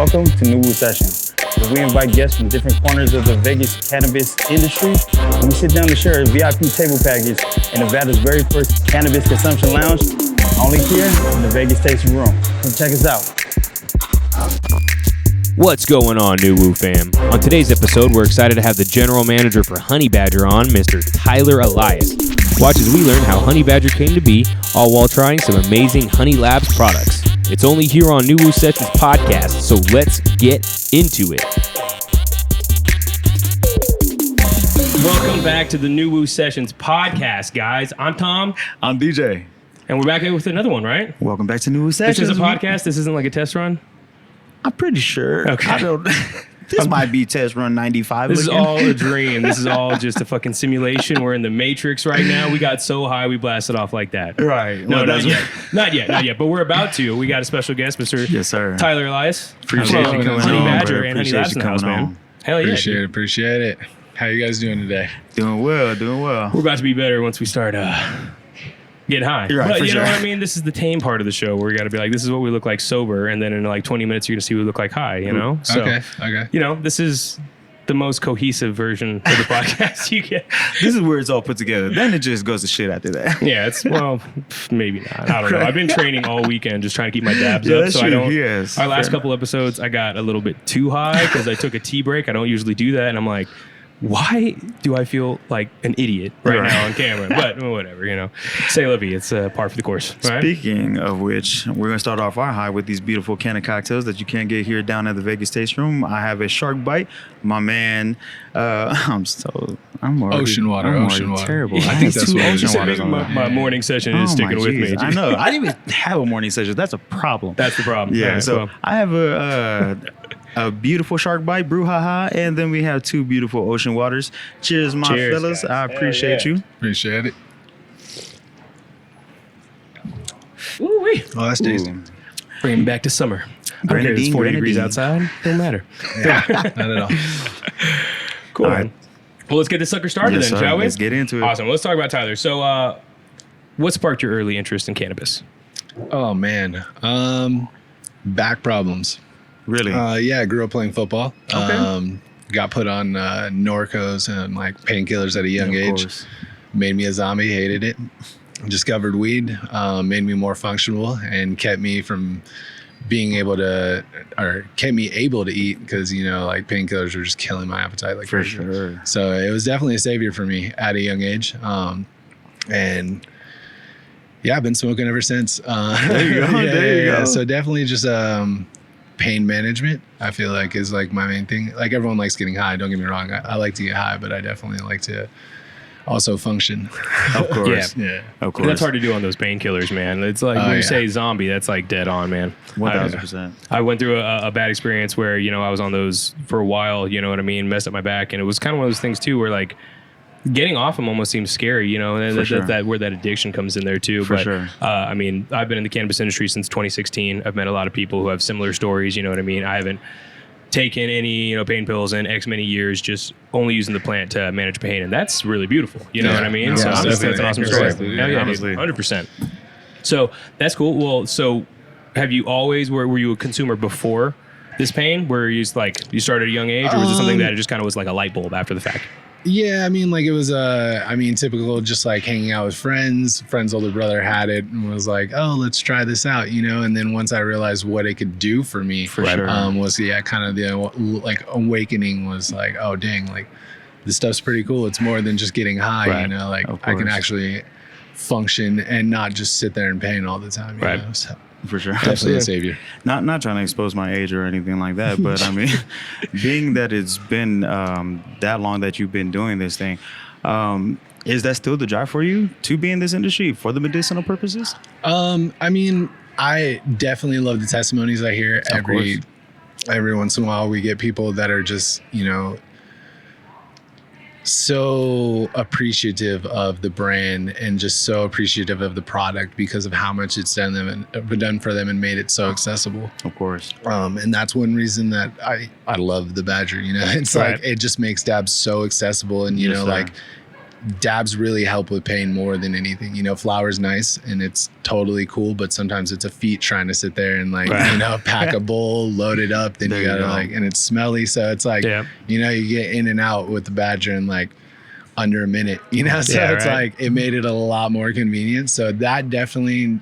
Welcome to NuWu Sessions, where we invite guests from different corners of the Vegas cannabis industry. We sit down to share a VIP table package in Nevada's very first cannabis consumption lounge, only here in the Vegas Tasting Room. Come check us out. What's going on, NuWu fam? On today's episode, we're excited to have the general manager for Honey Badger on, Mr. Tyler Elias. Watch as we learn how Honey Badger came to be, all while trying some amazing HUNILABS products. It's only here on NuWu Sessions podcast, so let's get into it. Welcome back to the NuWu Sessions podcast, guys. I'm Tom. I'm DJ. And we're back with another one, right? Welcome back to NuWu Sessions. This is a podcast? This isn't like a test run? I'm pretty sure. Okay. I don't... This might be test run 95. This is all a dream. This is all just a fucking simulation. We're in the Matrix right now. We got so high, we blasted off like that. Right. No, not yet. Not yet. But we're about to. We got a special guest, Mr. Yes, sir. Tyler Elias. Appreciate you coming Honey on, Badger bro. and Honey Appreciate Labs you in the house, coming man. on. Hell yeah. Appreciate it. How you guys doing today? Doing well. We're about to be better once we start getting high. You're right, but for you know sure. what I mean? This is the tame part of the show where we got to be like, this is what we look like sober. And then in like 20 minutes, you're going to see what we look like high, you know? So, Okay. you know, this is the most cohesive version of the podcast you get. This is where it's all put together. Then it just goes to shit after that. Yeah, it's, well, maybe not. I don't know. I've been training all weekend just trying to keep my dabs Yeah, up. that's So I true. don't. Yes, our last fair. couple episodes, I got a little bit too high because I took a tea break. I don't usually do that. And I'm like, why do I feel like an idiot right now on camera? But whatever, you know. Say la vie. It's par for the course. Right? Speaking of which, we're going to start off our high with these beautiful CANNACOCKTAILS that you can't get here down at the Vegas Taste Room. I have a shark bite. My man, I'm already, Ocean water. Terrible. I think that's two what it is. ocean waters on My morning session is sticking with me. I know. I didn't even have a morning session. That's a problem. That's the problem. Yeah. Right, So well, I have a beautiful shark bite, brouhaha, and then we have two beautiful ocean waters. Cheers, my fellas. Guys. I appreciate you. Appreciate it. ooh-wee. Oh, that's tasty. Ooh. Bring me back to summer. I don't care if it's 40 degrees outside. Don't matter. Yeah, not at all. Cool. All man. right. Well, let's get this sucker started Yes, then, sir. shall we? Let's get into it. Awesome. Let's talk about Tyler. So, what sparked your early interest in cannabis? Oh man, back problems. Really? Yeah, I grew up playing football. Okay. Got put on Norcos and like painkillers at a young Of age. course. Made me a zombie. Hated it. Discovered weed. Made me more functional and kept me from being able to, or kept me able to eat because, you know, like painkillers were just killing my appetite. Like For crazy. sure. So it was definitely a savior for me at a young age. And yeah, I've been smoking ever since. There you go. There you go. So definitely just pain management, I feel like, is like my main thing. Like everyone likes getting high. Don't get me wrong. I like to get high, but I definitely like to also function. Of course. Yeah. Of course. That's hard to do on those painkillers, man. It's like when you say zombie, that's like dead on, man. 1000%. I went through a bad experience where, you know, I was on those for a while, you know what I mean? Messed up my back. And it was kind of one of those things, too, where like getting off them almost seems scary, you know, and sure. that's where that addiction comes in there, too. For but, sure. I mean, I've been in the cannabis industry since 2016. I've met a lot of people who have similar stories, you know what I mean? I haven't taken any, you know, pain pills in X many years, just only using the plant to manage pain. And that's really beautiful. You know what I mean? Yeah, So it's honestly, that's an awesome story. definitely Hell yeah, honestly. dude, 100%. So that's cool. Well, so have you always, were you a consumer before this pain? Where you like, you started at a young age, or was it something that it just kind of was like a light bulb after the fact? Yeah, I mean, like it was typical, just like hanging out with friends. Friend's older brother had it and was like, "Oh, let's try this out," you know. And then once I realized what it could do for me, For sure. was kind of the like awakening was like, "Oh, dang, like this stuff's pretty cool. It's more than just getting high, Right. you know. Like Of I can course. actually function and not just sit there in pain all the time, you Right. know." So For sure. definitely a savior. Not trying to expose my age or anything like that, but I mean, being that it's been that long that you've been doing this thing, is that still the drive for you to be in this industry for the medicinal purposes? I mean, I definitely love the testimonies I hear every once in a while. We get people that are just, you know, so appreciative of the brand and just so appreciative of the product because of how much it's done for them and made it so accessible. Of course. And that's one reason that I love the Badger, you know. It's Right. like it just makes dabs so accessible and you Yes, know, sir. like dabs really help with pain more than anything. You know, flower's nice and it's totally cool, but sometimes it's a feat trying to sit there and like, you know, pack a bowl, load it up, then you gotta like, and it's smelly. So it's like, you know, you get in and out with the Badger in like under a minute, you know? So it's like, it made it a lot more convenient. So that definitely,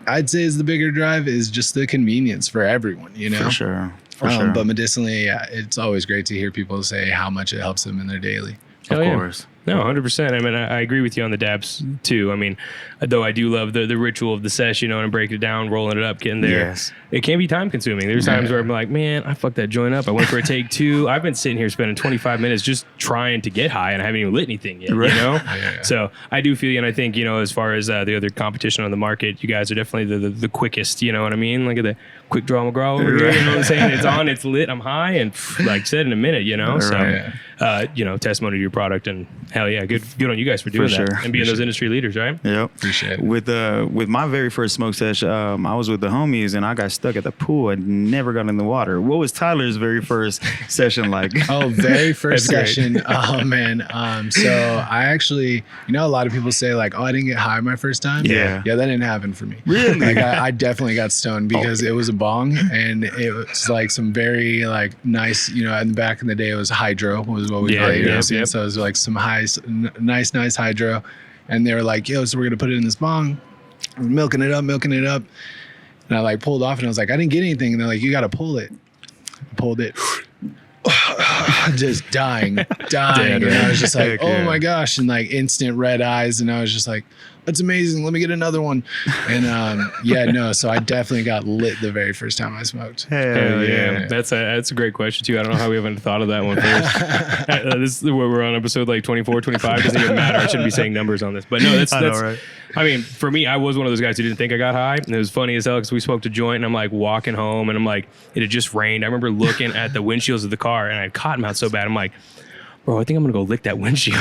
I'd say is the bigger drive, is just the convenience for everyone, you know? For sure. For sure. But medicinally, it's always great to hear people say how much it helps them in their daily. Of course. No, 100%. I mean, I agree with you on the dabs too. I mean, though I do love the ritual of the sesh, you know, and breaking it down, rolling it up, getting there. Yes. It can be time consuming. There's times where I'm like, man, I fucked that joint up. I went for a take 2. I've been sitting here spending 25 minutes just trying to get high and I haven't even lit anything yet, you know? So I do feel you. And I think, you know, as far as the other competition on the market, you guys are definitely the quickest, you know what I mean? Look at the quick draw McGraw over here, you know what I'm saying? It's on, it's lit, I'm high, and like said, in a minute, you know? So, you know, testimony to your product, and hell yeah, good on you guys for doing that and being those industry leaders, right? Yep. Appreciate it. With my very first smoke session, I was with the homies and I got stuck at the pool. I never got in the water. What was Tyler's very first session like? Oh, very first session. Oh man. So I actually, you know, a lot of people say like, oh, I didn't get high my first time. Yeah. Yeah, that didn't happen for me. Really? Like I definitely got stoned because it was a bong and it was like some very like nice, you know, in the back in the day it was hydro was what we call it. So it was like some nice hydro. And they were like, yo, so we're going to put it in this bong. Milking it up. And I like pulled off and I was like, I didn't get anything. And they're like, you got to pull it. Pulled it. Just dying. And I was just like, oh my gosh. And like instant red eyes. And I was just like, that's amazing. Let me get another one. And so I definitely got lit the very first time I smoked. Hell yeah. That's a great question too. I don't know how we haven't thought of that one first. This is where we're on episode like 24, 25. Doesn't even matter. I shouldn't be saying numbers on this. But no, that's right? I mean, for me, I was one of those guys who didn't think I got high. And it was funny as hell because we smoked a joint and I'm like walking home and I'm like, it had just rained. I remember looking at the windshields of the car and I had cottonmouth so bad. I'm like, bro, I think I'm going to go lick that windshield.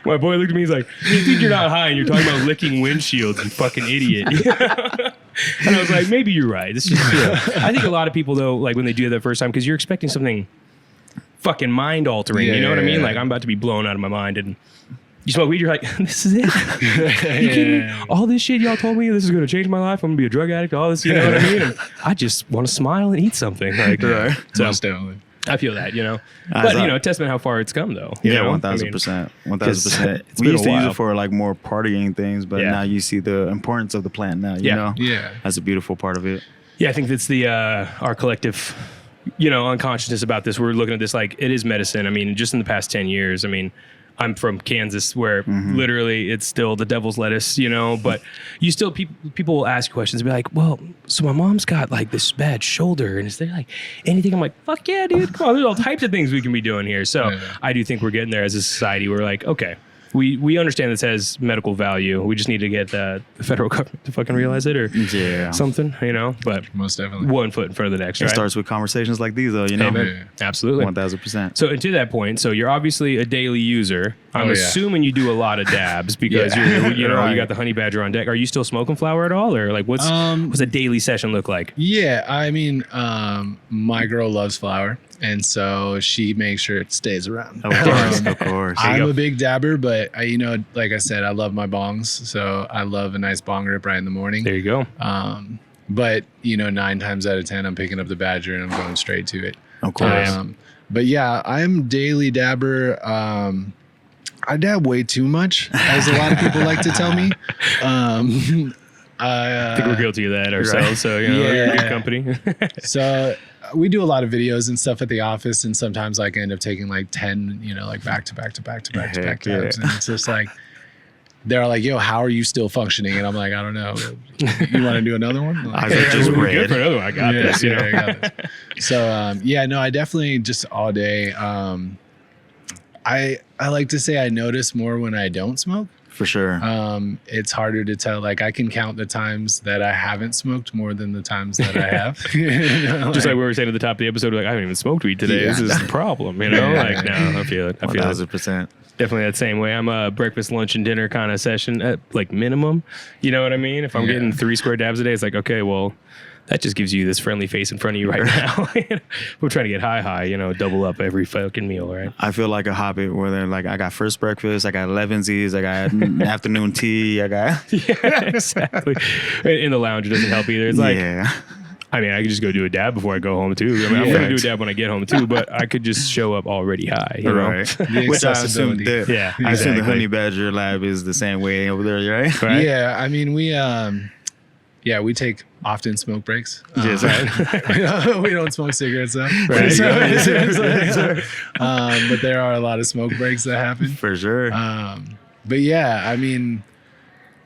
My boy looked at me, he's like, you think you're not high and you're talking about licking windshields, you fucking idiot. And I was like, maybe you're right. This is I think a lot of people, though, like when they do it the first time, because you're expecting something fucking mind altering, you know what I mean? Like I'm about to be blown out of my mind and you smoke weed, you're like, this is it? You kidding me? All this shit y'all told me, this is going to change my life, I'm going to be a drug addict, all this, you know what I mean? And I just want to smile and eat something. Like, so, most definitely. I feel that, you know. But, you know, testament how far it's come, though. Yeah, 1,000%. 1,000%. We used to use it for, like, more partying things, but now you see the importance of the plant now, you know? Yeah. That's a beautiful part of it. Yeah, I think that's the our collective, you know, unconsciousness about this. We're looking at this like it is medicine. I mean, just in the past 10 years, I mean, I'm from Kansas where literally it's still the devil's lettuce, you know, but you still, people will ask questions and be like, well, so my mom's got like this bad shoulder and is there like anything? I'm like, fuck yeah, dude. Come on. There's all types of things we can be doing here. So I do think we're getting there as a society. We're like, okay, we understand this has medical value. We just need to get the federal government to fucking realize it or something, you know, but most definitely one foot in front of the next, It right? starts with conversations like these though, you know? Absolutely. 1,000%. So, and to that point, so you're obviously a daily user. I'm assuming you do a lot of dabs because you're, you know, you got the honey badger on deck. Are you still smoking flower at all, or like what's a daily session look like? Yeah, I mean, my girl loves flower, and so she makes sure it stays around. Of course. I'm a big dabber, but you know, like I said, I love my bongs, so I love a nice bong rip right in the morning. There you go. But you know, 9 times out of 10, I'm picking up the badger and I'm going straight to it. Of course. But yeah, I'm daily dabber. I dab way too much, as a lot of people like to tell me. I think we're guilty of that ourselves, so you know, you're in good company. So we do a lot of videos and stuff at the office, and sometimes like I end up taking like 10, you know, like back to back dabs, and it's just like they're like, "Yo, how are you still functioning?" And I'm like, "I don't know. You want to do another one?" Like, we're good for another one. I got this. You know? I got this. So no, I definitely just all day. I like to say I notice more when I don't smoke. For sure. It's harder to tell. Like I can count the times that I haven't smoked more than the times that I have. You know, just like we were saying at the top of the episode, like I haven't even smoked weed today. This is the problem, you know? Like no, I feel it. I feel 1,000%. Definitely that same way. I'm a breakfast, lunch, and dinner kind of session at like minimum. You know what I mean? If I'm getting 3 square dabs a day, it's like, okay, well, that just gives you this friendly face in front of you right now. We're trying to get high, double up every fucking meal, right? I feel like a hobbit where they're like, I got first breakfast, I got elevensies, I got afternoon tea, I got... Yeah, exactly. In the lounge, it doesn't help either. It's like, I mean, I could just go do a dab before I go home too. I mean, I'm going to do a dab when I get home too, but I could just show up already high, you know? Right. Which I assume I assume the Honey Badger lab is the same way over there, right? Yeah, I mean, we take often smoke breaks. Yes, we don't smoke cigarettes though. Right. But there are a lot of smoke breaks that happen. For sure. But yeah, I mean,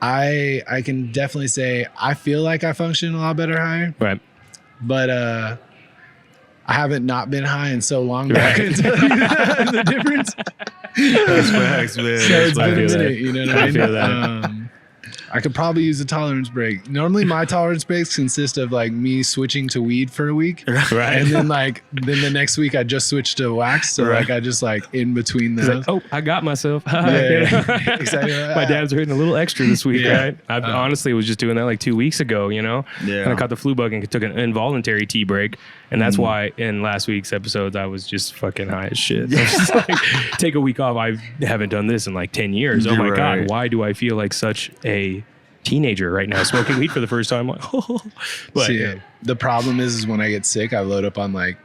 I can definitely say I feel like I function a lot better higher. Right. But I haven't not been high in so long that I can tell you the difference. That's facts, man. So it's been a minute, you know what I mean? feel that. I could probably use a tolerance break. Normally my tolerance breaks consist of like me switching to weed for a week. Right. And then then the next week I just switched to wax. So like I just like in between those. Like, oh, I got myself. Yeah. Exactly. My dabs are hitting a little extra this week, right? I honestly was just doing that like 2 weeks ago, you know? Yeah. And I caught the flu bug and took an involuntary tea break. And that's why in last week's episodes, I was just fucking high as shit. I was just like, take a week off. I haven't done this in like 10 years. Oh my God, why do I feel like such a teenager right now smoking weed for the first time? Like, but see, the problem is when I get sick, I load up on like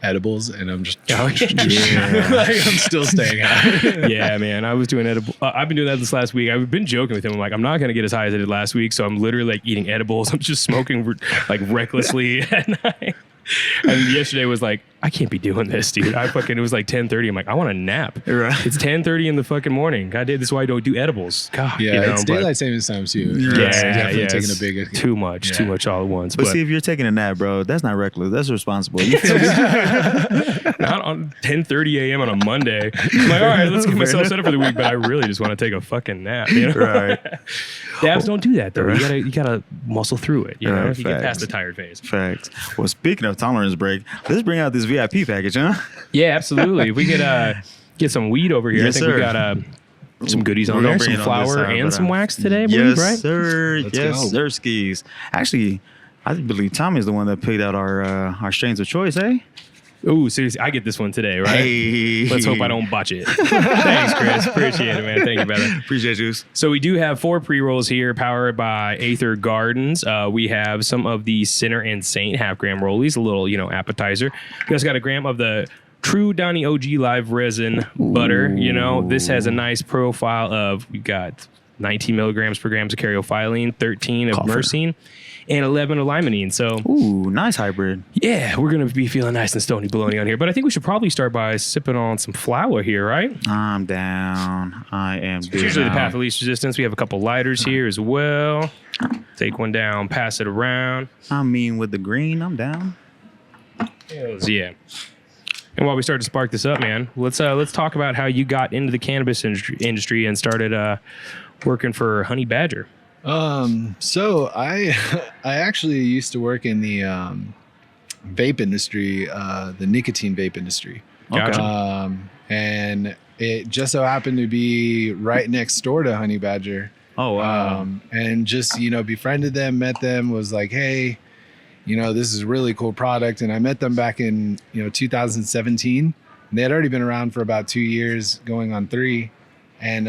edibles and I'm just like I'm still staying high. Yeah, man, I was doing edible. I've been doing that this last week. I've been joking with him. I'm like, I'm not gonna get as high as I did last week, so I'm literally like eating edibles. I'm just smoking like recklessly at night. And yesterday was like, I can't be doing this, dude. It was like 10:30. I'm like, I want a nap. Right. It's 10:30 in the fucking morning. God damn, this is why I don't do edibles. God, yeah, it's daylight savings time too. Definitely taking a big too much all at once. But see, if you're taking a nap, bro, that's not reckless. That's responsible. You feel me? Not on 10:30 a.m. on a Monday. I'm like, all right, let's get myself set up for the week, but I really just want to take a fucking nap. You know? Right. Dabs don't do that though. Right. You gotta muscle through it. You know, you get past the tired phase. Facts. Well, speaking of tolerance break, let's bring out this VIP package, huh? Yeah, absolutely. If we could get some weed over here, Yes, I think we sir. got some goodies on We're gonna there, bring some it on this flour side, and but, some wax today, I Yes, believe, right? sir. Let's Yes, go. sir. Skis. Actually, I believe Tommy is the one that picked out our strains of choice, eh? Ooh, seriously, I get this one today, right? Hey. Let's hope I don't botch it. Thanks, Chris. Appreciate it, man. Thank you, brother. Appreciate you. So we do have 4 pre-rolls here powered by Aether Gardens. We have some of the Sinner and Saint half-gram rollies, a little, appetizer. We also got a gram of the True Donny OG live resin butter. This has a nice profile of, we got 19 milligrams per gram of caryophyllene, 13 of myrcene, and 11 of limonene. So, Ooh, nice hybrid. yeah, we're going to be feeling nice and stony baloney on here. But I think we should probably start by sipping on some flour here, right? I'm down. I am It's usually the path of least resistance. We have a couple lighters here as well. Take one down, pass it around. I mean, with the green, I'm down. Yeah. And while we start to spark this up, man, let's talk about how you got into the cannabis industry and started working for Honey Badger. So I actually used to work in the vape industry, the nicotine vape industry. Gotcha. And it just so happened to be right next door to Honey Badger. Oh, wow. And just, befriended them, met them, was like, hey, this is a really cool product. And I met them back in, 2017. They had already been around for about 2 years, going on 3. And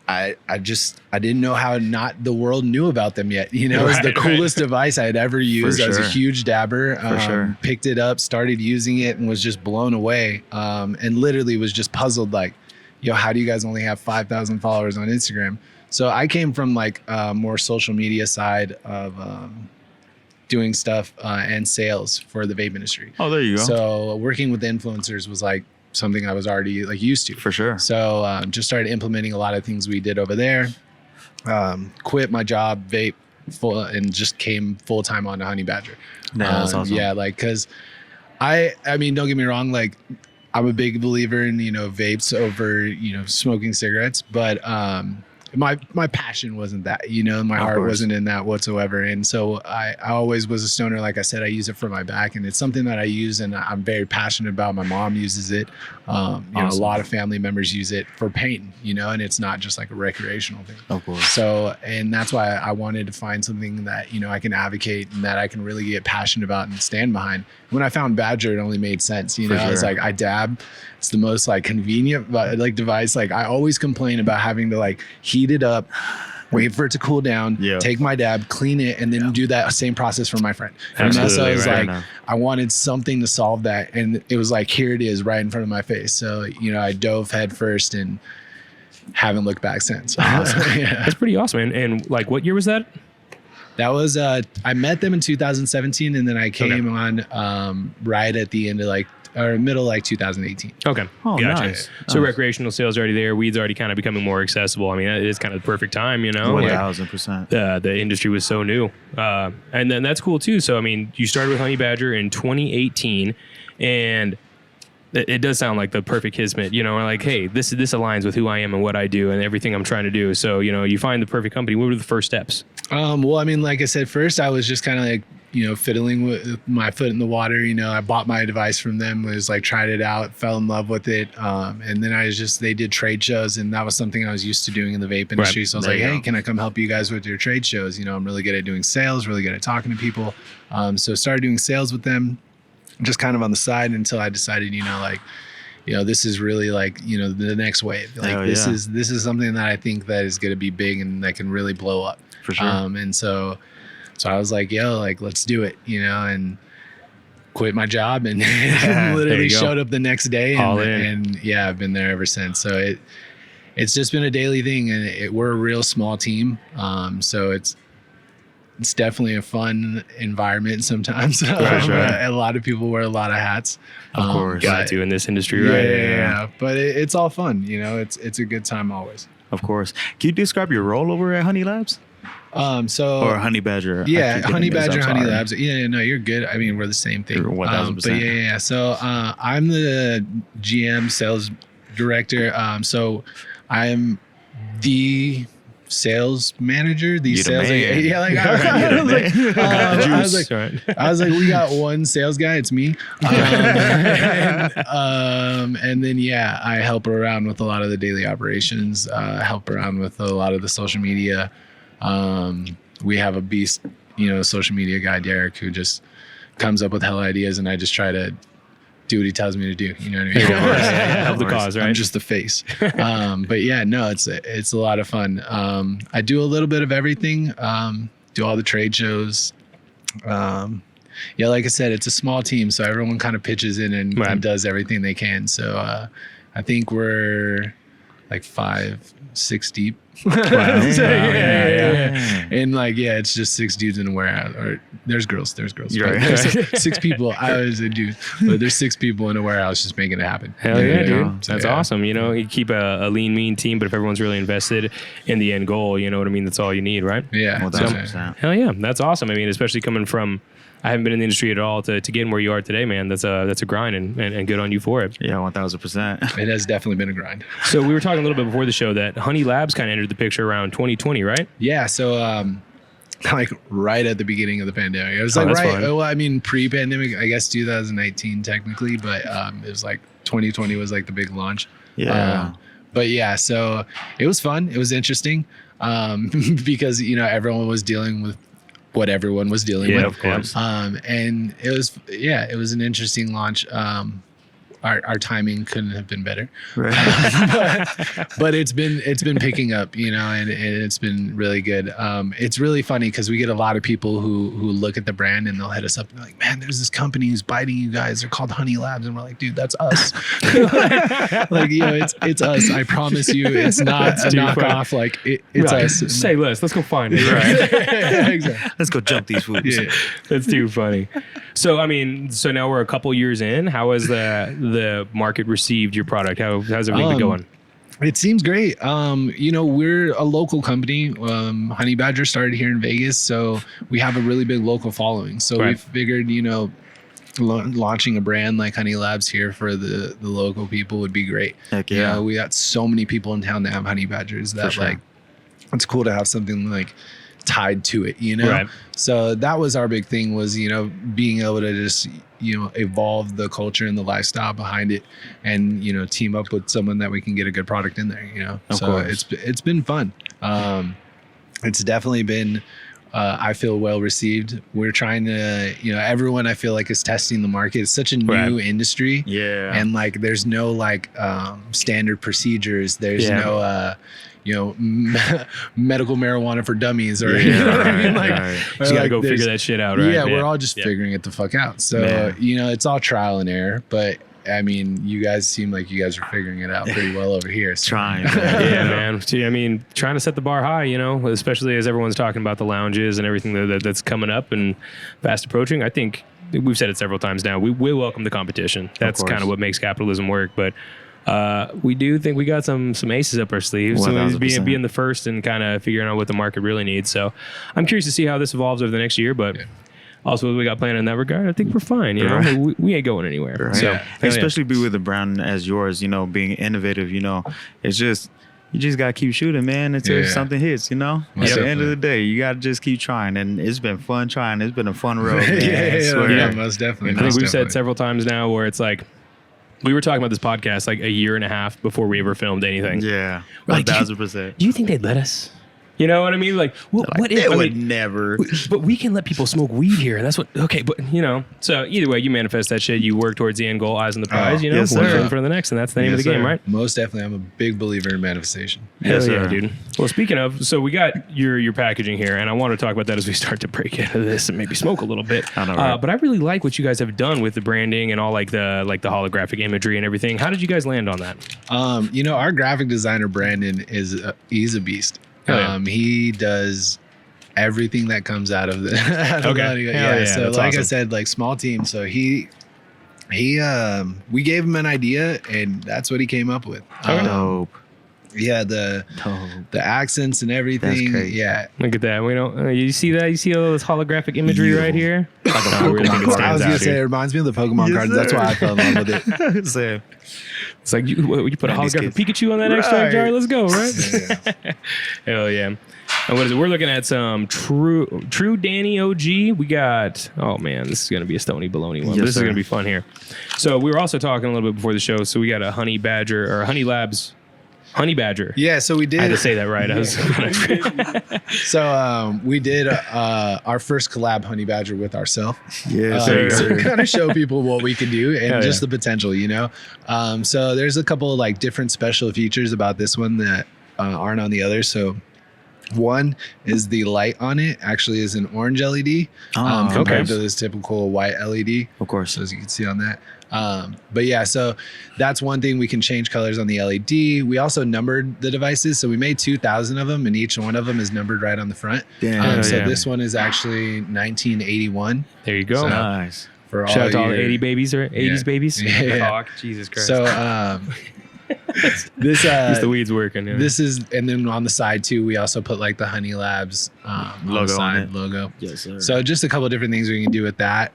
I didn't know how not the world knew about them yet. It was the coolest device I had ever used. I was a huge dabber. Picked it up, started using it, and was just blown away. And literally was just puzzled, like, how do you guys only have 5,000 followers on Instagram? So I came from like more social media side of doing stuff and sales for the vape industry. Oh, there you go. So working with influencers was like something I was already like used to. For sure. So just started implementing a lot of things we did over there. Quit my job, vape, and just came full time on to Honey Badger. That's awesome. Yeah, like because I mean, don't get me wrong, like I'm a big believer in vapes over smoking cigarettes, but my passion wasn't that, you know, my heart wasn't in that whatsoever. And so I always was a stoner. Like I said, I use it for my back, and it's something that I use and I'm very passionate about. My mom uses it. You know, a lot of family members use it for pain, you know, and it's not just like a recreational thing. Of course. So, and that's why I wanted to find something that, you know, I can advocate and that I can really get passionate about and stand behind. When I found Badger, it only made sense. You know, I was like, I dab. It's the most like convenient like device. Like I always complain about having to like heat it up, wait for it to cool down, take my dab, clean it, and then do that same process for my friend. Absolutely, so I was like, I wanted something to solve that. And it was like, here it is right in front of my face. So, you know, I dove head first and haven't looked back since. That's pretty awesome. And like, what year was that? That was, I met them in 2017, and then I came on right at the end of like, or middle like 2018. Okay. Oh, gotcha. nice. So recreational sales already there. Weed's already kind of becoming more accessible. I mean, it is kind of the perfect time, you know? 1000%. The industry was so new. And then that's cool too. So, I mean, you started with Honey Badger in 2018, and it does sound like the perfect kismet, you know, like, hey, this aligns with who I am and what I do and everything I'm trying to do. So, you know, you find the perfect company. What were the first steps? Well, I mean, like I said, first I was just kind of like, you know, fiddling with my foot in the water. You know, I bought my device from them, was like, tried it out, fell in love with it. And then they did trade shows, and that was something I was used to doing in the vape industry. Right. So I was like, hey, can I come help you guys with your trade shows? You know, I'm really good at doing sales, really good at talking to people. So started doing sales with them, just kind of on the side, until I decided, you know, like, you know, this is really like, you know, the next wave. Like this is something that I think that is going to be big and that can really blow up. For sure. And so I was like, yo, like, let's do it, you know, and quit my job and literally showed up the next day. And yeah, I've been there ever since. So it's just been a daily thing, and we're a real small team. So it's definitely a fun environment sometimes. A lot of people wear a lot of hats. Of course. Got to in this industry, right? Yeah. But it's all fun, you know, it's a good time always. Of course. Can you describe your role over at HUNILABS? Or Honey Badger. Yeah, Honey Badger, HUNILABS. Yeah, no, you're good. I mean, we're the same thing. 1000%. But yeah. So I'm the GM sales director. So I'm the sales manager. I was like, we got one sales guy. It's me. And then I help around with a lot of the daily operations. Help around with a lot of the social media. We have a beast, you know, social media guy, Derek, who just comes up with hell ideas, and I just try to do what he tells me to do. You know what I mean? Help the cause, right? I'm just the face. But yeah, no, it's a lot of fun. I do a little bit of everything. Do all the trade shows. Like I said, it's a small team, so everyone kind of pitches in and does everything they can. So I think we're like 5-6 deep. And like, it's just 6 dudes in a warehouse. Or there's girls. There's 6 people. I was a dude, but there's 6 people in a warehouse just making it happen. Hell yeah, dude. So, that's awesome. You know, you keep a lean, mean team, but if everyone's really invested in the end goal, you know what I mean? That's all you need, right? Yeah. 1000%. Hell yeah. That's awesome. I mean, especially coming from, I haven't been in the industry at all to get where you are today, man. That's a grind, and good on you for it. Yeah, 1000%. It has definitely been a grind. So we were talking a little bit before the show that HUNILABS kind of entered the picture around 2020, right? Yeah. So like right at the beginning of the pandemic. It was like well, I mean, pre-pandemic, I guess 2019 technically, but it was like 2020 was like the big launch. Yeah. But yeah, so it was fun. It was interesting because, you know, everyone was dealing with what everyone was dealing with. Of course. And it was an interesting launch. Our timing couldn't have been better. Right. but it's been picking up, you know, and it's been really good. It's really funny because we get a lot of people who look at the brand and they'll hit us up and they're like, man, there's this company who's biting you guys. They're called HUNILABS. And we're like, dude, that's us. like, you know, it's us. I promise you, it's not a knockoff. Like it's us. Say less. Let's go find it. Right. Exactly. Let's go jump these fools. Yeah. That's too funny. So, I mean, now we're a couple years in. How has the market received your product? How's everything been going? It seems great. You know, we're a local company. Honey Badger started here in Vegas, so we have a really big local following. So we figured, you know, launching a brand like HUNILABS here for the local people would be great. Heck yeah. You know, we got so many people in town that have honey badgers that like it's cool to have something like tied to it, you know? Right. So that was our big thing was, you know, being able to just, you know, evolve the culture and the lifestyle behind it and, you know, team up with someone that we can get a good product in there, you know? Of course. It's been fun. It's definitely been, I feel well received. We're trying to, you know, everyone I feel like is testing the market. It's such a new industry. Yeah. And like, there's no like standard procedures. There's no, you know, medical marijuana for dummies or, you know what I mean? Like, So you gotta go figure that shit out, right? Yeah, we're all just figuring it the fuck out. So, you know, it's all trial and error, but I mean, you guys seem like you guys are figuring it out pretty well over here. So. Trying. Yeah, man. See, I mean, trying to set the bar high, you know, especially as everyone's talking about the lounges and everything that's coming up and fast approaching. I think we've said it several times now. We welcome the competition. That's kind of what makes capitalism work. But we do think we got some aces up our sleeves. So being the first and kind of figuring out what the market really needs. So I'm curious to see how this evolves over the next year. But also, what we got planned in that regard, I think we're fine. You know, we ain't going anywhere. Right. So, especially be with a brand as yours, you know, being innovative, you know, it's just, you just got to keep shooting, man, until something hits, you know? At the end of the day, you got to just keep trying. And it's been fun trying. It's been a fun road, man. Yeah, most definitely. I think we've said several times now where it's like, we were talking about this podcast like a year and a half before we ever filmed anything. Yeah, like, 1,000%. Do you think they'd let us? You know what I mean? Like, what if, they would never. But we can let people smoke weed here. That's what, okay, but, you know. So either way, you manifest that shit. You work towards the end goal, eyes on the prize, you know, one foot in front of the next, and that's the name of the game, right? Most definitely. I'm a big believer in manifestation. Hell yeah, dude. Well, speaking of, so we got your packaging here, and I want to talk about that as we start to break into this and maybe smoke a little bit. I know, right? But I really like what you guys have done with the branding and all like the holographic imagery and everything. How did you guys land on that? You know, our graphic designer, Brandon, he's a beast. He does everything that comes out of the so like awesome. I said, like small team. So he we gave him an idea and that's what he came up with. Dope. Yeah, the accents and everything. Yeah, look at that. We don't. You see that? You see all this holographic imagery right here? I was gonna say it reminds me of the Pokemon cards. That's why I fell in love with it. Same. It's like you put a holographic Pikachu on that extract jar. Let's go, right? Hell yeah. And what is it? We're looking at some true Danny OG. We got, oh man, this is going to be a Stony Baloney one. But this is going to be fun here. So we were also talking a little bit before the show. So we got a Honey Badger or HUNILABS Honey Badger. Yeah, so we did. I had to say that right. I was So we did our first collab Honey Badger with ourselves. Yeah, so kind of show people what we can do and just the potential, you know. So there's a couple of like different special features about this one that aren't on the others. So one is the light on it actually is an orange LED compared to this typical white LED. Of course, as you can see on that. But yeah, so that's one thing. We can change colors on the LED. We also numbered the devices. So we made 2,000 of them and each one of them is numbered right on the front. So this one is actually 1981. There you go. So nice. For shout out to all the 80 babies or 80s babies. Yeah. Jesus Christ. So this the weeds working. Yeah. This is, and then on the side too, we also put like the HUNILABS logo on it. Logo. Yes, sir. So just a couple of different things we can do with that.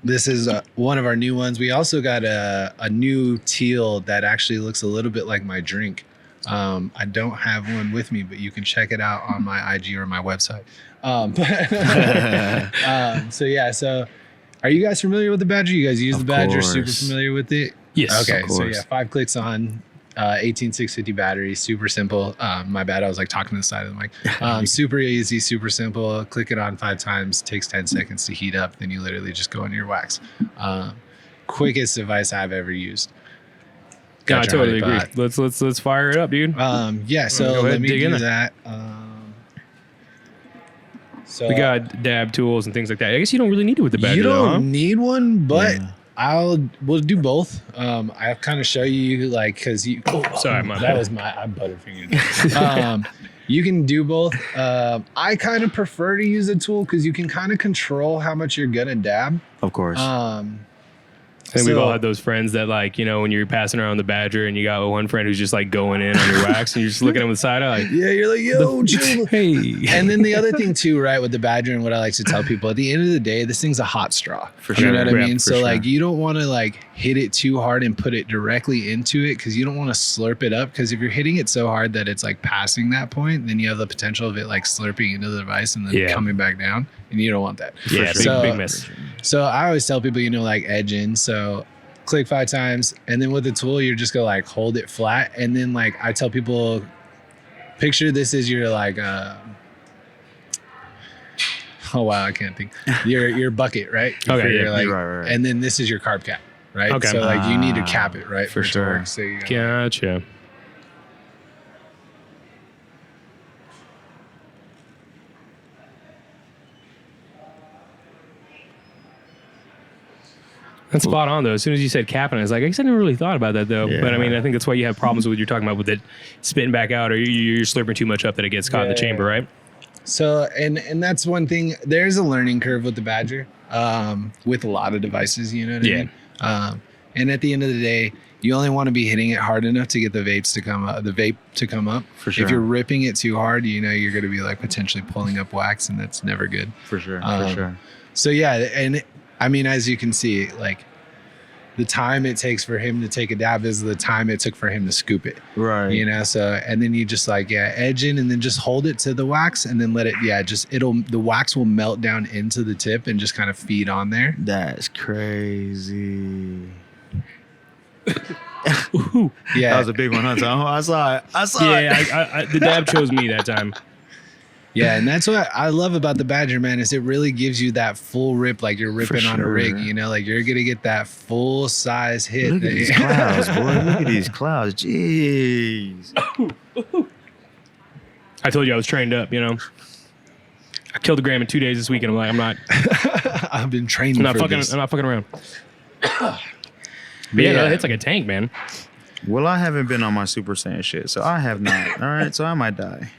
This is one of our new ones. We also got a new teal that actually looks a little bit like my drink. I don't have one with me, but you can check it out on my IG or my website. So yeah, so are you guys familiar with the Badger? You guys use the Badger? Super familiar with it? Yes. Okay, so yeah, 5 clicks on 18650 battery, super simple. My bad, I was like talking to the side of the mic. Super easy, super simple. Click it on 5 times, takes 10 seconds to heat up. Then you literally just go into your wax. Quickest device I've ever used. I totally agree. Let's fire it up, dude. Yeah, so let me do that. So we got dab tools and things like that. I guess you don't really need it with the Badger. You don't need one, but we'll do both. I'll kind of show you like, cause you, sorry, that was I butterfingered. You can do both. I kind of prefer to use a tool cause you can kind of control how much you're gonna dab. Of course. I think we've all had those friends that, like, you know, when you're passing around the Badger and you got one friend who's just like going in on your wax and you're just looking at him with side eye. Like, yeah, you're like, yo, chill. Hey. And then the other thing too, right, with the Badger and what I like to tell people, at the end of the day, this thing's a hot straw. For You know sure. what I Yeah, mean? for So sure. like, you don't want to like hit it too hard and put it directly into it, because you don't want to slurp it up. Because if you're hitting it so hard that it's like passing that point, then you have the potential of it like slurping into the device and then coming back down, and you don't want that. Yeah, big miss. So I always tell people, you know, like edge in. So click 5 times, and then with the tool, you're just gonna like hold it flat, and then like I tell people, picture this as your like oh wow, I can't think. Your bucket, right? Okay, You're yeah, like, right. and then this is your carb cap, right? Okay. So like you need to cap it, right? For it to sure. work. So you gotta- Gotcha. That's spot on, though. As soon as you said capping, I was like, I guess I never really thought about that, though. Yeah. But I mean, I think that's why you have problems with what you're talking about with it spitting back out, or you're slurping too much up that it gets caught in the chamber, right? So and that's one thing. There's a learning curve with the Badger, with a lot of devices. You know what I mean? And at the end of the day, you only want to be hitting it hard enough to get the vape to come up. For sure. If you're ripping it too hard, you know you're going to be like potentially pulling up wax, and that's never good. For sure. Um, For sure. So yeah, and I mean, as you can see, like the time it takes for him to take a dab is the time it took for him to scoop it. Right. You know, so and then you just like edge in and then just hold it to the wax and then let it the wax will melt down into the tip and just kind of feed on there. That's crazy. Yeah. That was a big one, huh? Tom? I saw it. Yeah, the dab chose me that time. Yeah, and that's what I love about the Badger, man, is it really gives you that full rip, like you're ripping on a rig, sure. you know, like you're gonna get that full size hit. Look at these clouds, boy. Look at these clouds. Jeez. I told you I was trained up, you know. I killed a gram in 2 days this week, and I'm like, I'm not I've been training for this. I'm not fucking around. But yeah, no, it's like a tank, man. Well, I haven't been on my Super Saiyan shit, so I have not. All right, so I might die.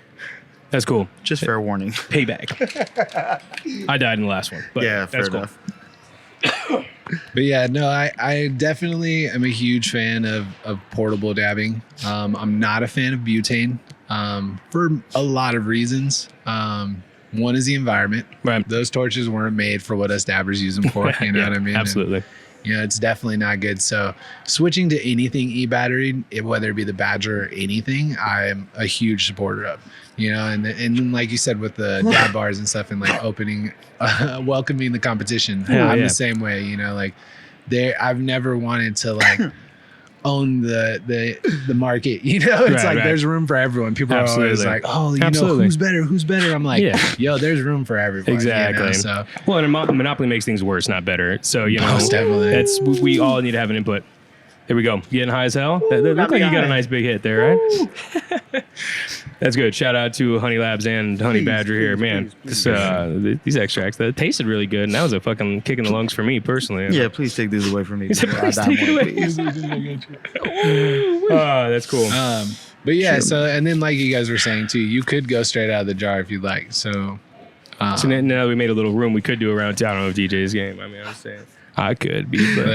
That's cool. Just fair warning. Payback. I died in the last one. But Yeah, fair that's cool. enough. But yeah, no, I definitely am a huge fan of portable dabbing. I'm not a fan of butane for a lot of reasons. One is the environment. Right. Those torches weren't made for what us dabbers use them for. You know Yeah, what I mean? Absolutely. And, you know, it's definitely not good. So switching to anything e-battery, whether it be the Badger or anything, I'm a huge supporter of. You know, and then like you said with the dab bars and stuff and like opening, welcoming the competition. I'm the same way, you know, like I've never wanted to like own the market, you know, it's Right, right. There's room for everyone. People are always Absolutely. like, oh, you know, Absolutely. who's better? I'm like, Yeah. yo, there's room for everybody. Exactly. You know? So Well, and Monopoly makes things worse, not better. So, you know, Most definitely. we all need to have an input. There we go. Getting high as hell. That looked like you got a nice big hit there, right? That's good. Shout out to HUNILABS and Honey Badger here, man. These extracts that tasted really good, and that was a fucking kick in the lungs for me personally. Yeah, please take this away from me. Please take it away. Oh, that's cool. but yeah, so and then like you guys were saying too, you could go straight out of the jar if you'd like. So So now that we made a little room, we could do a round town of DJ's game. I mean, I'm saying I could be, but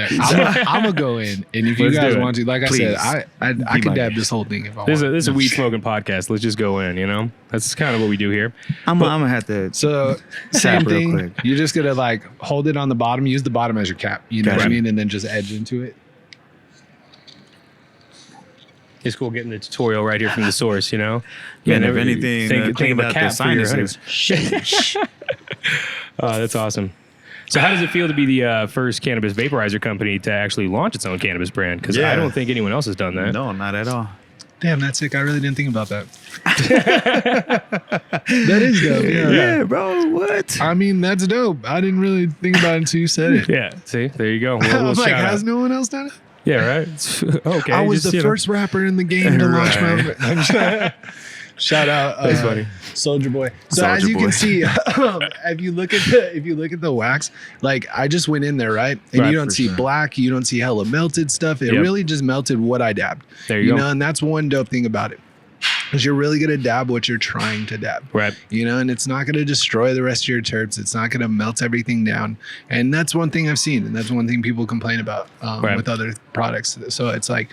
I'm gonna go in, and if you Let's guys do it. want to, like Please. I said, I Be could my dab guest. this whole thing if I this want. is a weed smoking podcast. Let's just go in. You know, that's kind of what we do here. I'm gonna have to. So same Tap real thing. quick. You're just gonna like hold it on the bottom, use the bottom as your cap. You know what I Gotcha. mean, and then just edge into it. It's cool getting the tutorial right here from the source. You know, Man, if never- anything, think of a about cap the for your sinuses. honey. Oh, that's awesome. So how does it feel to be the first cannabis vaporizer company to actually launch its own cannabis brand? Because I Yeah. don't think anyone else has done that. No, not at all. Damn, that's sick. I really didn't think about that. That is dope. Yeah. bro. What? I mean, that's dope. I didn't really think about it until you said it. Yeah, see, there you go. I We'll was like, shout has out. no one else done it? Yeah, right. Okay, I was just, the you know. first rapper in the game to launch my. I'm just- Shout out, That's funny. Soldier Boy. So as Soulja you Boy. can see, if you look at the wax, like I just went in there, right, and Right, you don't for see sure. black, you don't see hella melted stuff. It Yep. really just melted what I dabbed. There you go. know, and that's one dope thing about it. because you're really going to dab what you're trying to dab. Right. You know, and it's not going to destroy the rest of your terps. It's not going to melt everything down. And that's one thing I've seen. And that's one thing people complain about with other products. So it's like,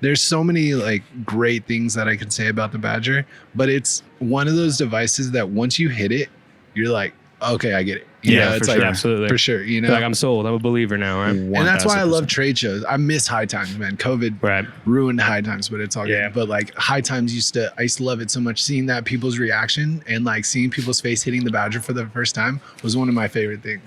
there's so many like great things that I can say about the Badger, but it's one of those devices that once you hit it, you're like, okay, I get it. You know, it's like, absolutely. For sure. You know, like I'm sold. I'm a believer now. Right? And that's why I love trade shows. I miss High Times, man. COVID ruined High Times, but it's all good. But like High Times I used to love it so much. Seeing that people's reaction and like seeing people's face hitting the Badger for the first time was one of my favorite things.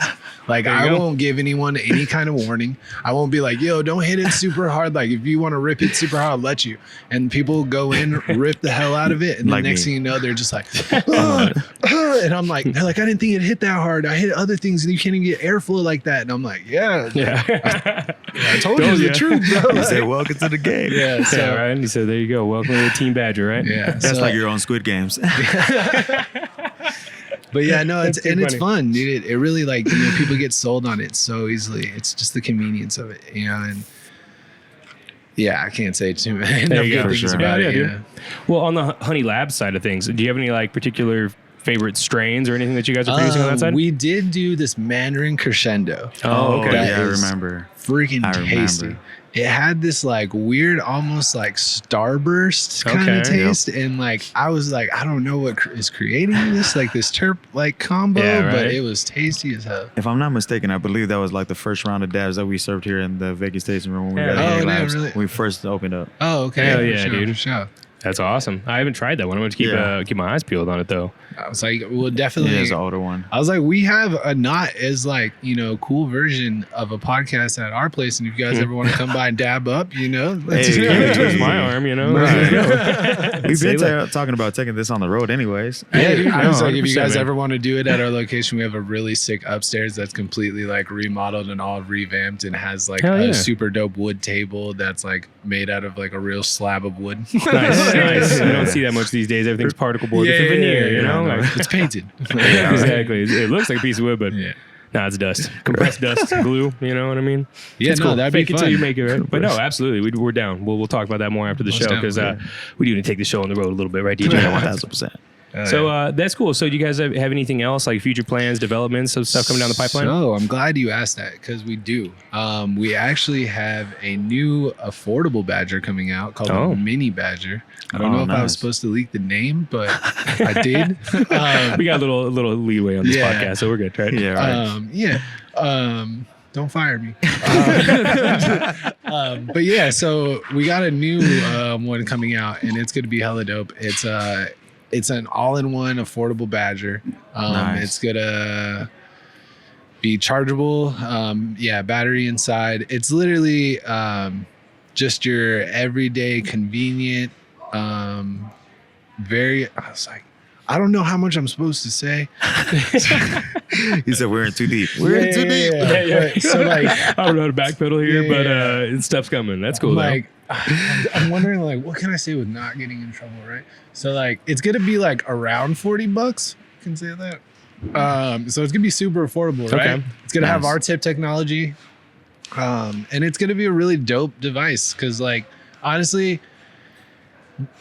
Like I won't give anyone any kind of warning. I won't be like, yo, don't hit it super hard. Like if you want to rip it super hard, I'll let you. And people go in, rip the hell out of it. And the next thing you know, they're just like, and I'm like, they're like, I didn't think it hit that hard. I hit other things and you can't even get airflow like that. And I'm like, I told you the truth, bro. He said, welcome to the game. Yeah, so, right. And he said, there you go. Welcome to the Team Badger, right? Yeah. That's like your own Squid Games. But yeah, no, it's fun, dude. It really like, you know, people get sold on it so easily. It's just the convenience of it, you know, and yeah, I can't say too many good things about it. Yeah. Well, on the HUNILABS side of things, do you have any like particular favorite strains or anything that you guys are producing on that side? We did do this Mandarin Crescendo. Oh, okay. Yeah, I remember. Freaking tasty. It had this like weird, almost like starburst kind of taste. And like, I was like, I don't know what is creating this, like this terp like combo, but it was tasty as hell. If I'm not mistaken, I believe that was like the first round of dabs that we served here in the Vegas tasting room when we got HUNILABS. Really? When we first opened up. Oh, okay. Hell yeah, dude. For sure. That's awesome. I haven't tried that one. I'm going to keep my eyes peeled on it though. I was like, well, definitely. It is an older one. I was like, we have a not as like, you know, cool version of a podcast at our place. And if you guys ever want to come by and dab up, you know, twist my arm, you know. Right. We've been talking about taking this on the road anyways. Yeah, dude, I was like, if you guys ever want to do it at our location, we have a really sick upstairs that's completely like remodeled and all revamped and has like a super dope wood table that's like made out of like a real slab of wood. Nice. You don't see that much these days. Everything's particle board with a veneer, you know? It's painted. Exactly. It looks like a piece of wood, but it's dust. Compressed dust, glue, you know what I mean? Yeah, cool. That'd Fake be it fun. till you make it, right? But no, absolutely. We're down. We'll talk about that more after the show because we do need to take the show on the road a little bit, right, DJ? 1000%. So that's cool. So do you guys have anything else, like future plans, developments, of stuff coming down the pipeline? So I'm glad you asked that because we do. We actually have a new affordable Badger coming out called a Mini Badger. I don't know if I was supposed to leak the name, but I did. We got a little leeway on this podcast, so we're good, right? Yeah, right. Don't fire me. But yeah, so we got a new one coming out, and it's going to be hella dope. It's an all-in-one affordable Badger. It's gonna be chargeable. Battery inside. It's literally just your everyday convenient. I was like, I don't know how much I'm supposed to say. He said we're in too deep. We're in too deep. Yeah. So like, I don't know how to backpedal here, but stuff's coming. That's cool. Like, I'm wondering like, what can I say with not getting in trouble, right? So like, it's gonna be like around $40. I can say that. So it's gonna be super affordable, right? Okay. It's gonna have our tip technology, and it's gonna be a really dope device because like, honestly,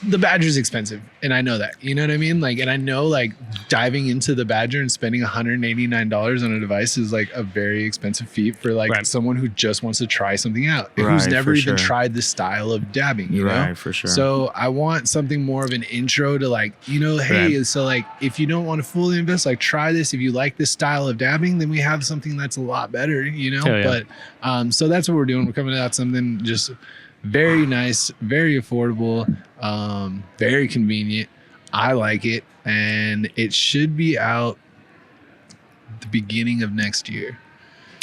the Badger's expensive, and I know that. You know what I mean? Like, and I know like diving into the Badger and spending $189 on a device is like a very expensive feat for like someone who just wants to try something out, who's never even tried the style of dabbing. You know, for sure. So I want something more of an intro to like, you know, hey, so like if you don't want to fully invest, like try this. If you like this style of dabbing, then we have something that's a lot better. You know, but so that's what we're doing. We're coming out something just very nice, very affordable, very convenient. I like it, and it should be out the beginning of next year.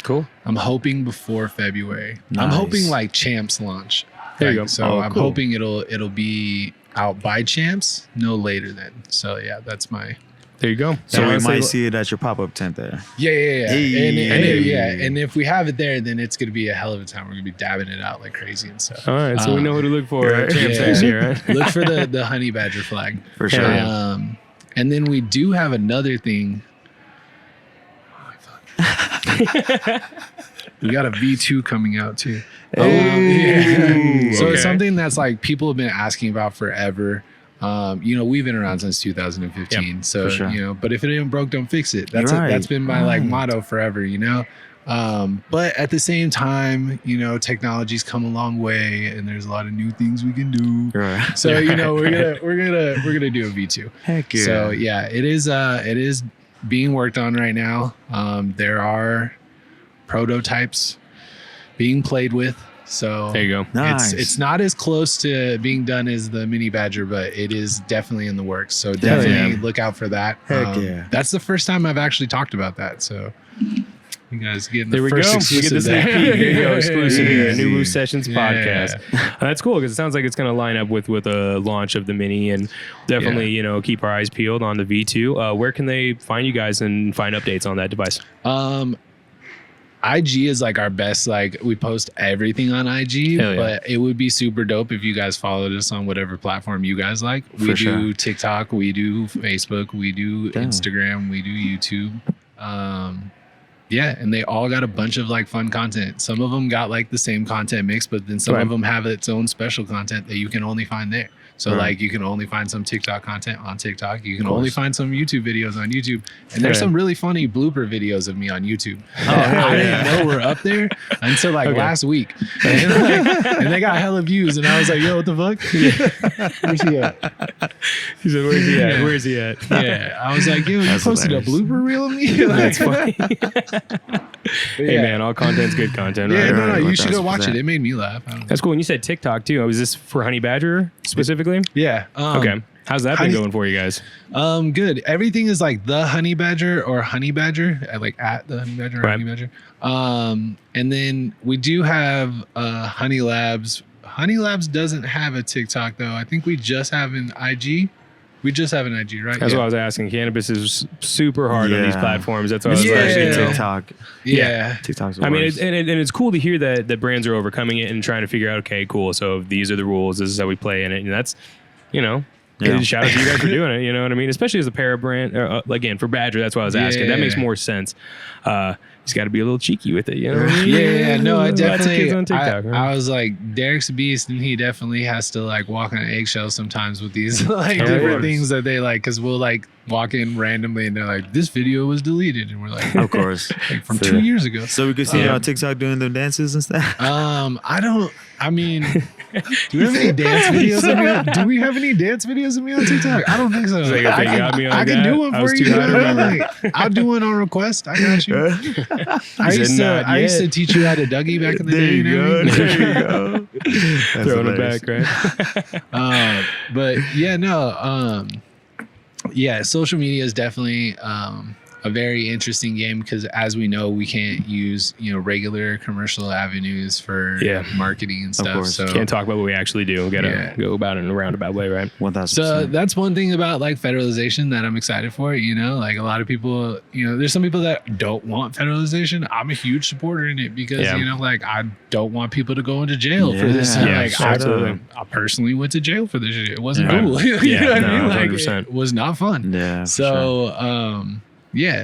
Cool. I'm hoping before February. I'm hoping like Champs launch. There you go. So I'm hoping it'll be out by Champs, no later than. So yeah, that's my. There you go. So we might see it at your pop-up tent there. Yeah. And if we have it there, then it's going to be a hell of a time. We're going to be dabbing it out like crazy and stuff. All right, so we know who to look for at Champs next year, right? Look for the Honey Badger flag. For sure. And then we do have another thing. We got a V2 coming out too. So it's something that's like people have been asking about forever. we've been around since 2015. Yep, so, sure. but if it ain't broke, don't fix it. That's Right, that's been my like right. motto forever, But at the same time, technology's come a long way, and there's a lot of new things we can do. Right. So we're gonna do a V2. Heck yeah. So yeah, it is being worked on right now. There are prototypes being played with. So There you go. Nice. it's not as close to being done as the Mini Badger, but it is definitely in the works. So definitely look out for that. Heck yeah. That's the first time I've actually talked about that. So you guys getting the There we go. first We get the exclusive sneak there. peek. There you go. Exclusive here. Yeah. NuWu Sessions Yeah. podcast. That's cool because it sounds like it's going to line up with a launch of the Mini, and definitely keep our eyes peeled on the V2. Where can they find you guys and find updates on that device? IG is like our best, like we post everything on IG, Hell yeah. but it would be super dope if you guys followed us on whatever platform you guys like. We For do sure. TikTok, we do Facebook, we do Damn. Instagram, we do YouTube. And they all got a bunch of like fun content. Some of them got like the same content mix, but then some Right. of them have its own special content that you can only find there. So Right. like you can only find some TikTok content on TikTok. You can Of course. only find some YouTube videos on YouTube. And there's Okay. some really funny blooper videos of me on YouTube. hell I yeah. didn't know we're up there until like Okay. last week. And they got hella views. And I was like, yo, what the fuck? Where's he at? He said, "Where's he at? Where's he at?" Yeah. I was like, yo, you That's posted hilarious. a blooper reel of me? That's funny. But Hey yeah. man, all content's good content, Yeah, right? no, Right, you should go watch 1000%. it. It made me laugh. I don't know. That's cool. And you said TikTok too. Was this for Honey Badger specifically? Yeah. Okay. How's that been Honey- going for you guys? Good. Everything is like the Honey Badger or Honey Badger, like at the Honey Badger or Right. Honey Badger. And then we do have HUNILABS. HUNILABS doesn't have a TikTok though. I think we just have an IG. We just have an IG, right? That's yeah. what I was asking. Cannabis is super hard on these Yeah. platforms. That's what I was Yeah. Especially asking. TikTok. Yeah. TikTok's the I mean, worst. and it's cool to hear that brands are overcoming it and trying to figure out, okay, cool. So these are the rules. This is how we play in it. And that's, Yeah. shout out to you guys for doing it. You know what I mean? Especially as a para brand. Again, for Badger, that's why I was asking. That makes Yeah. more sense. He's got to be a little cheeky with it. You know what I mean? Yeah, no, I Lots of definitely. kids on TikTok, right? I was like, Derek's a beast, and he definitely has to like walk on eggshells sometimes with these like Of different course. things that they like, because we'll like walk in randomly and they're like, this video was deleted, and we're like, Of course. like from So- 2 years ago. So we could see you Yeah. on TikTok doing the dances and stuff. I mean, do we have any dance videos of me? Do we have any dance videos of me on TikTok? I don't think so. like, okay, you got me on I can that. do one I for was you. too high to remember. Like, I'll do one on request. I got you. I said, used to, "Not I used to yet." teach you how to Dougie back in the There day. you go. know what I mean? There you go. That's Throwing it hilarious. back, right? But yeah, no. Yeah, social media is definitely a very interesting game because, as we know, we can't use regular commercial avenues for Yeah. marketing and stuff. course. So Can't talk about what we actually do. We got to Yeah. go about it in a roundabout way, right? 1000%. So that's one thing about like federalization that I'm excited for. Like a lot of people, there's some people that don't want federalization. I'm a huge supporter in it because Yeah. like I don't want people to go into jail for this. Yeah, Like absolutely. I personally went to jail for this shit. It wasn't Yeah. cool. You Yeah, know what I no, mean? Like 100%. it was not fun. Yeah. for sure. So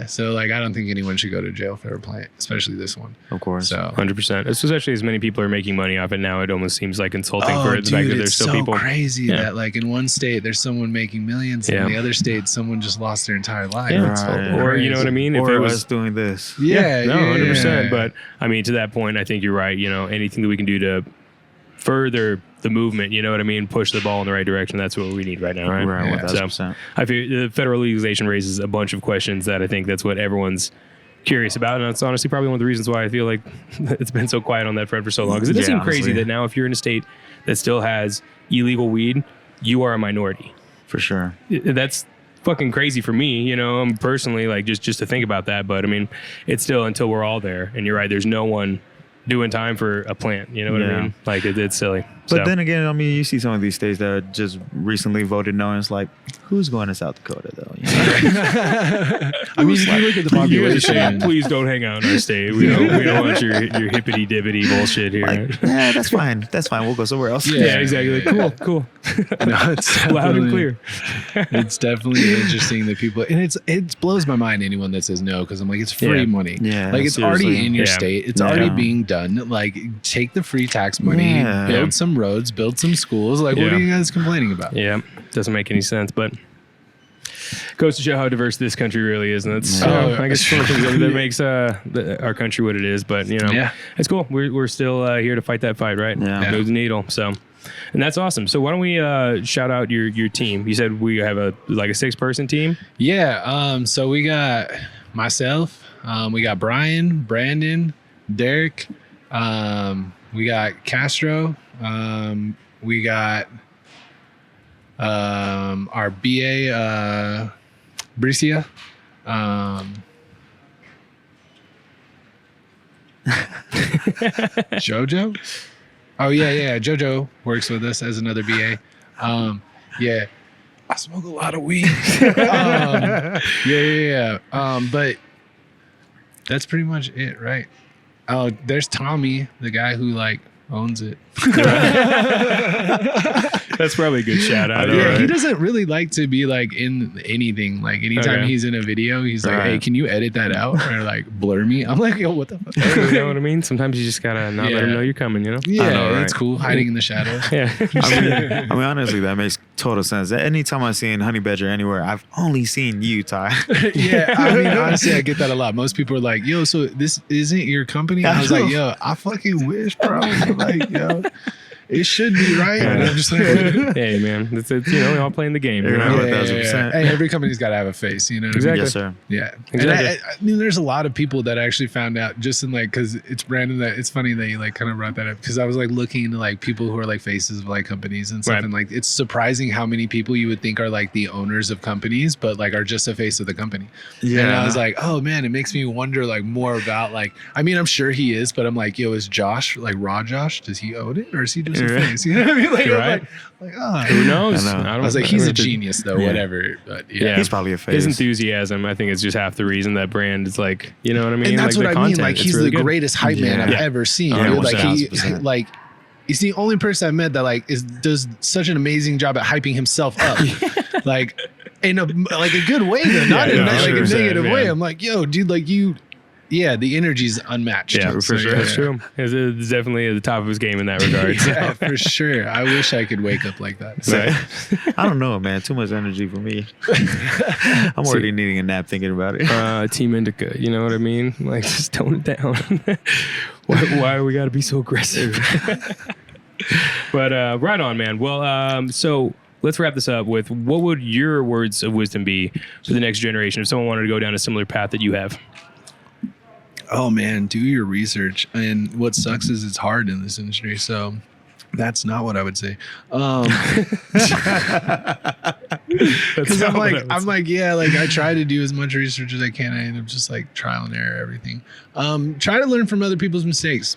so like I don't think anyone should go to jail for a plant, especially this one. Of course. So 100%. Especially as many people are making money off it now, it almost seems like insulting for the fact that there's it's still so people. crazy Yeah. that like in one state there's someone making millions, Yeah. and in the other state someone just lost their entire life. Yeah. It's Right. Or you know what I mean? If or it was us doing this. Yeah, no, yeah, 100%. yeah. But I mean, to that point, I think you're right. Anything that we can do to further the movement, you know what I mean? Push the ball in the right direction. That's what we need right now, right? Right. Yeah. 1000%. I feel the federal legalization raises a bunch of questions that I think that's what everyone's curious about, and that's honestly probably one of the reasons why I feel like it's been so quiet on that front for so long. Because it does Yeah, seem crazy honestly. that now if you're in a state that still has illegal weed, you are a minority. For sure. That's fucking crazy for me, personally, like just to think about that. But I mean, it's still until we're all there. And you're right, there's no one doing time for a plant. You know what I Yeah. mean? Like it's silly. But So, then again, I mean, you see some of these states that just recently voted no, and it's like, who's going to South Dakota though? I mean, if you look at the population, please don't hang out in our state. We don't want your hippity dippity bullshit here. Like, yeah, that's fine. That's fine. We'll go somewhere else. yeah, exactly. Cool. no, it's Loud and definitely- clear. It's definitely interesting that people, and it blows my mind anyone that says no, because I'm like, it's free Yeah. money. Yeah, like it's seriously. already in your Yeah. state. It's Yeah. already being done. Like take the free tax money, Yeah. build some roads, build some schools. Like what Yeah. are you guys complaining about? Yeah. doesn't make any sense, but goes to show how diverse this country really is, and that's I guess one of the things that makes our country what it is. But it's cool. We're still here to fight that fight, right? Yeah. Move the needle. So, and that's awesome. So why don't we shout out your team? You said we have a 6-person team. Yeah. So we got myself. We got Brian, Brandon, Derek. We got Castro. We got our BA, Bricia. Jojo. Oh yeah. Jojo works with us as another BA. Yeah. I smoke a lot of weed. Yeah. But that's pretty much it, right? Oh, there's Tommy, the guy who owns it. That's probably a good shout out. Yeah, he doesn't really like to be in anything. Anytime he's in a video, he's like, "Hey, can you edit that out or blur me?" I'm like, "Yo, what the fuck?" You know what I mean? Sometimes you just gotta not let him know you're coming. You know? Yeah, I know, right? It's cool hiding in the shadows. Yeah. I mean, honestly, that makes total sense. Anytime I've seen Honey Badger anywhere, I've only seen you, Ty. Yeah, I mean, honestly, I get that a lot. Most people are like, "Yo, so this isn't your company?" I was like, "Yo, I fucking wish, bro." Yo, it should be, right? And I'm just like, hey, man, it's we all playing the game. You know? 1000%. Hey, every company's got to have a face, you know what Exactly. Yes, sir. Yeah. Exactly. And I mean, there's a lot of people that I actually found out just in because it's random that it's funny that you kind of brought that up because I was looking into people who are faces of companies and stuff. Right. And it's surprising how many people you would think are the owners of companies, but are just a face of the company. Yeah. And I was like, oh man, it makes me wonder more about I mean, I'm sure he is, but I'm yo, is Josh, raw Josh, does he own it or is he just a face? You know what I mean? Right. Who knows? I was he's a genius though, whatever. But yeah. He's probably a face. His enthusiasm, I think, is just half the reason that brand is you know what I mean? And that's what the I mean. content, He's really the good. greatest hype man I've ever seen. Yeah, Dude. 1000%. He's the only person I met that does such an amazing job at hyping himself up. In a good way though, not in a negative way. I'm yo, dude, you. Yeah, the energy's unmatched. Yeah, for sure. That's true. It's definitely at the top of his game in that regard. Yeah, for sure. I wish I could wake up like that. Right. I don't know, man. Too much energy for me. I'm already needing a nap thinking about it. Team Indica, you know what I mean? Just tone it down. Why we got to be so aggressive? But right on, man. Well, so let's wrap this up with what would your words of wisdom be for the next generation if someone wanted to go down a similar path that you have? Oh man, do your research. And what sucks is it's hard in this industry. So that's not what I would say. Because I'm I try to do as much research as I can. I end up just trial and error everything. Try to learn from other people's mistakes.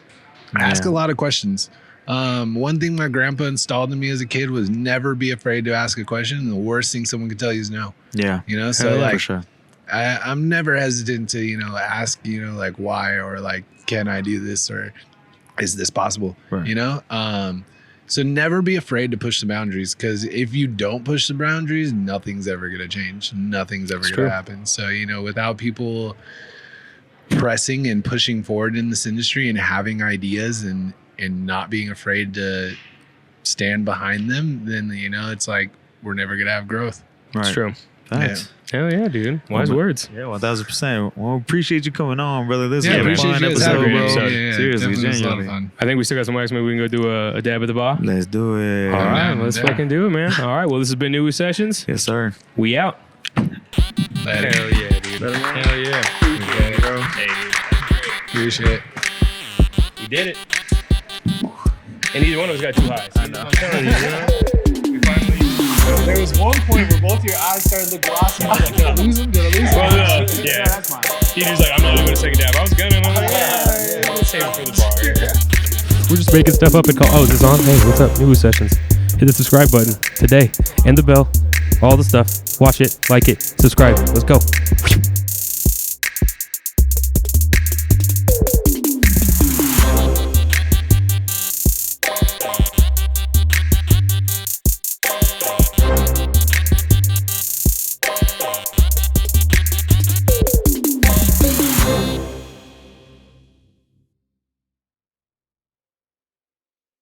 Ask a lot of questions. One thing my grandpa installed in me as a kid was never be afraid to ask a question. And the worst thing someone could tell you is no. Yeah. You know, so for sure. I'm never hesitant to, ask, why or can I do this or is this possible? Right. You know? So never be afraid to push the boundaries because if you don't push the boundaries, nothing's ever going to change. Nothing's ever going to happen. So, without people pressing and pushing forward in this industry and having ideas and not being afraid to stand behind them, then, it's we're never going to have growth. Right. It's true. Thanks. Hell yeah, dude. Wise words. Yeah, 1000%. Well, appreciate you coming on, brother. This Yeah, was a appreciate fun you guys episode, having me. bro. Yeah, Seriously, definitely was a lot of genuinely. fun. I think we still got some wax. Maybe we can go do a dab at the bar. Let's do it. All right, man. let's Yeah. fucking do it, man. All right, well, this has been NuWu Sessions. Yes, sir. We out. Later. Hell yeah, dude. Hell yeah. Okay, bro. Hey, dude. Appreciate it. You did it. And either one of us got too high. So I'm telling you, we finally. There was one point where both your eyes started to look glossy. I was like, did I lose him? Well, yeah. That's mine. He was like, I'm not doing a second dab. I was gonna. I'm like, let's save it for the bar. We're just making stuff up and call. Oh, is this on? Hey, what's up? NuWu Sessions. Hit the subscribe button today and the bell. All the stuff. Watch it, like it, subscribe. Let's go.